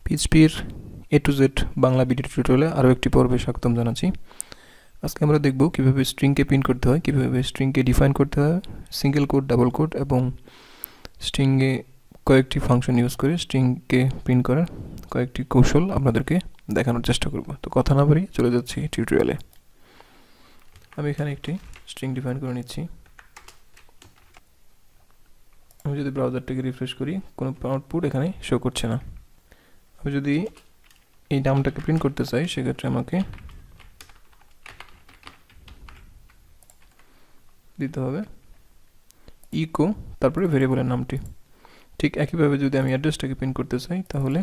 PHPর A to Z Bangla video টিউটোরিয়ালে আরও একটি পর্বে স্বাগতম জানাচ্ছি। আজকে আমরা দেখব কিভাবে স্ট্রিংকে প্রিন্ট করতে হয়, কিভাবে স্ট্রিংকে ডিফাইন করতে হয়, সিঙ্গেল কোট, ডাবল কোট এবং স্ট্রিংয়ে কয়েকটি ফাংশন ইউজ করে স্ট্রিংকে প্রিন্ট করার কয়েকটি কৌশল আপনাদেরকে দেখানোর চেষ্টা করব। তো কথা না বাড়িয়ে চলে যাচ্ছি টিউটোরিয়ালে। আমি এখানে একটি স্ট্রিং ডিফাইন করে নিচ্ছি। আমি যদি ব্রাউজারটাকে রিফ্রেশ করি, কোনো আউটপুট এখানে শো করছে না। আমি যদি এই নামটাকে প্রিন্ট করতে চাই, সেক্ষেত্রে আমাকে দিতে হবে ইকো, তারপরে ভেরিয়েবলের নামটি। ঠিক একইভাবে যদি আমি অ্যাড্রেসটাকে প্রিন্ট করতে চাই, তাহলে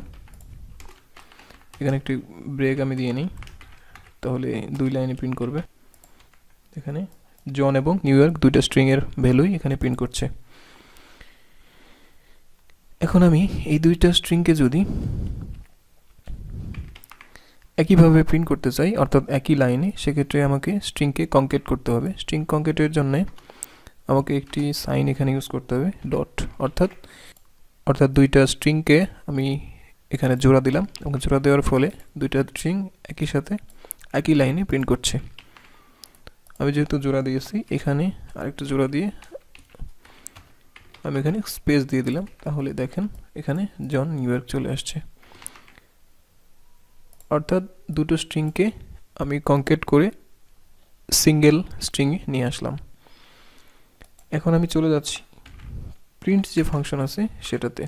এখানে একটি ব্রেক আমি দিয়ে নিই, তাহলে 2 লাইনে প্রিন্ট করবে। এখানে জন এবং নিউ ইয়র্ক দুইটা স্ট্রিংয়ের ভ্যালুই এখানে প্রিন্ট করছে। এখন আমি এই দুইটা স্ট্রিংকে যদি একইভাবে প্রিন্ট করতে চাই, অর্থাৎ একই লাইনে, সেক্ষেত্রে আমাকে স্ট্রিংকে কনক্যাট করতে হবে। স্ট্রিং কনক্যাটের জন্য আমাকে একটি সাইন এখানে ইউজ করতে হবে, ডট, অর্থাৎ দুইটা স্ট্রিংকে আমি এখানে জোড়া দিলাম এবং জোড়া দেওয়ার ফলে দুইটা স্ট্রিং একই সাথে একই লাইনে প্রিন্ট করছে। আমি যেহেতু জোড়া দিয়েছি, এখানে আরেকটা জোড়া দিয়ে আমি এখানে স্পেস দিয়ে দিলাম, তাহলে দেখেন এখানে জন নিউ ইয়র্ক চলে আসছে। অর্থাৎ দুটো স্ট্রিংকে আমি কনক্যাট করে সিঙ্গেল স্ট্রিংয়ে নিয়ে আসলাম। এখন আমি চলে যাচ্ছি প্রিন্ট যে ফাংশন আছে সেটাতে।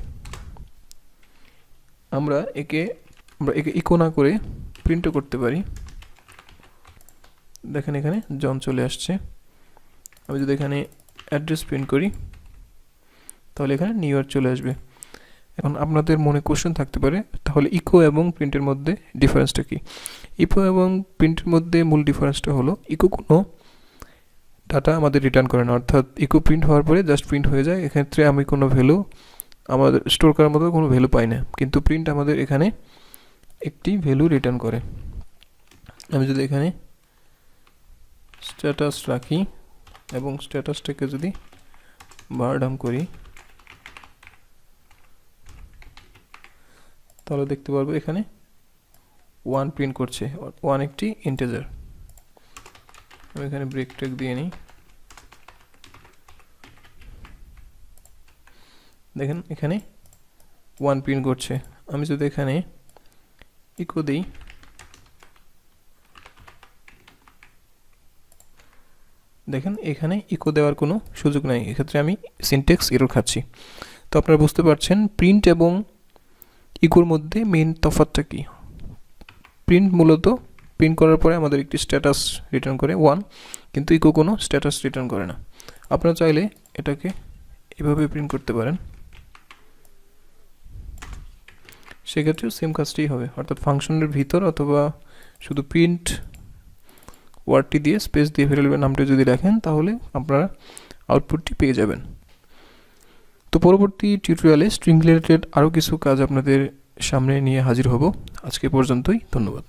আমরা একে ইকো না করে প্রিন্টও করতে পারি। দেখেন এখানে জন চলে আসছে। আমি যদি এখানে অ্যাড্রেস প্রিন্ট করি, তাহলে এখানে নিউ ইয়র্ক চলে আসবে। এখন আপনাদের মনে কোশ্চেন থাকতে পারে, তাহলে ইকো এবং প্রিন্টের মধ্যে ডিফারেন্সটা কি? ইকো এবং প্রিন্টের মধ্যে মূল ডিফারেন্সটা হলো, ইকো কোনো ডাটা আমাদের রিটার্ন করে না, অর্থাৎ ইকো প্রিন্ট হওয়ার পরে জাস্ট প্রিন্ট হয়ে যায়। এক্ষেত্রে আমি কোনো ভ্যালু আমাদের স্টোর করার মতো কোনো ভ্যালু পাই না, কিন্তু প্রিন্ট আমাদের এখানে একটি ভ্যালু রিটার্ন করে। আমি যদি এখানে স্ট্যাটাস রাখি এবং স্ট্যাটাসটাকে যদি বারডাম করি, তাহলে দেখতে পারবো এখানে 1 প্রিন্ট করছে। 1 একটি ইন্টিজার। আমি এখানে ব্রেক ট্রেক দিয়ে নিই। দেখেন এখানে 1 প্রিন্ট করছে। আমি যদি এখানে ইকো দিই, দেখেন এখানে ইকো দেওয়ার কোনো সুযোগ নাই। এক্ষেত্রে আমি সিনট্যাক্স এরর খাচ্ছি। তো আপনারা বুঝতে পারছেন প্রিন্ট এবং ইকোর মধ্যে মেইন তফাৎটা কি। প্রিন্ট মূলত প্রিন্ট করার পরে আমাদের একটি স্ট্যাটাস রিটার্ন করে 1, কিন্তু ইকো কোনো স্ট্যাটাস রিটার্ন করে না। আপনারা চাইলে এটাকে এভাবে প্রিন্ট করতে পারেন, সেক্ষেত্রেও সেম কাজটাই হবে। অর্থাৎ ফাংশনের ভিতর অথবা শুধু প্রিন্ট ওয়ার্ডটি দিয়ে স্পেস দিয়ে ভেরিয়েবলের নামটি যদি রাখেন, তাহলে আপনারা আউটপুটটি পেয়ে যাবেন। তো পরবর্তী টিউটোরিয়ালে স্ট্রিং রিলেটেড আরও কিছু কাজ আপনাদের সামনে নিয়ে হাজির হব। আজকে পর্যন্তই, ধন্যবাদ।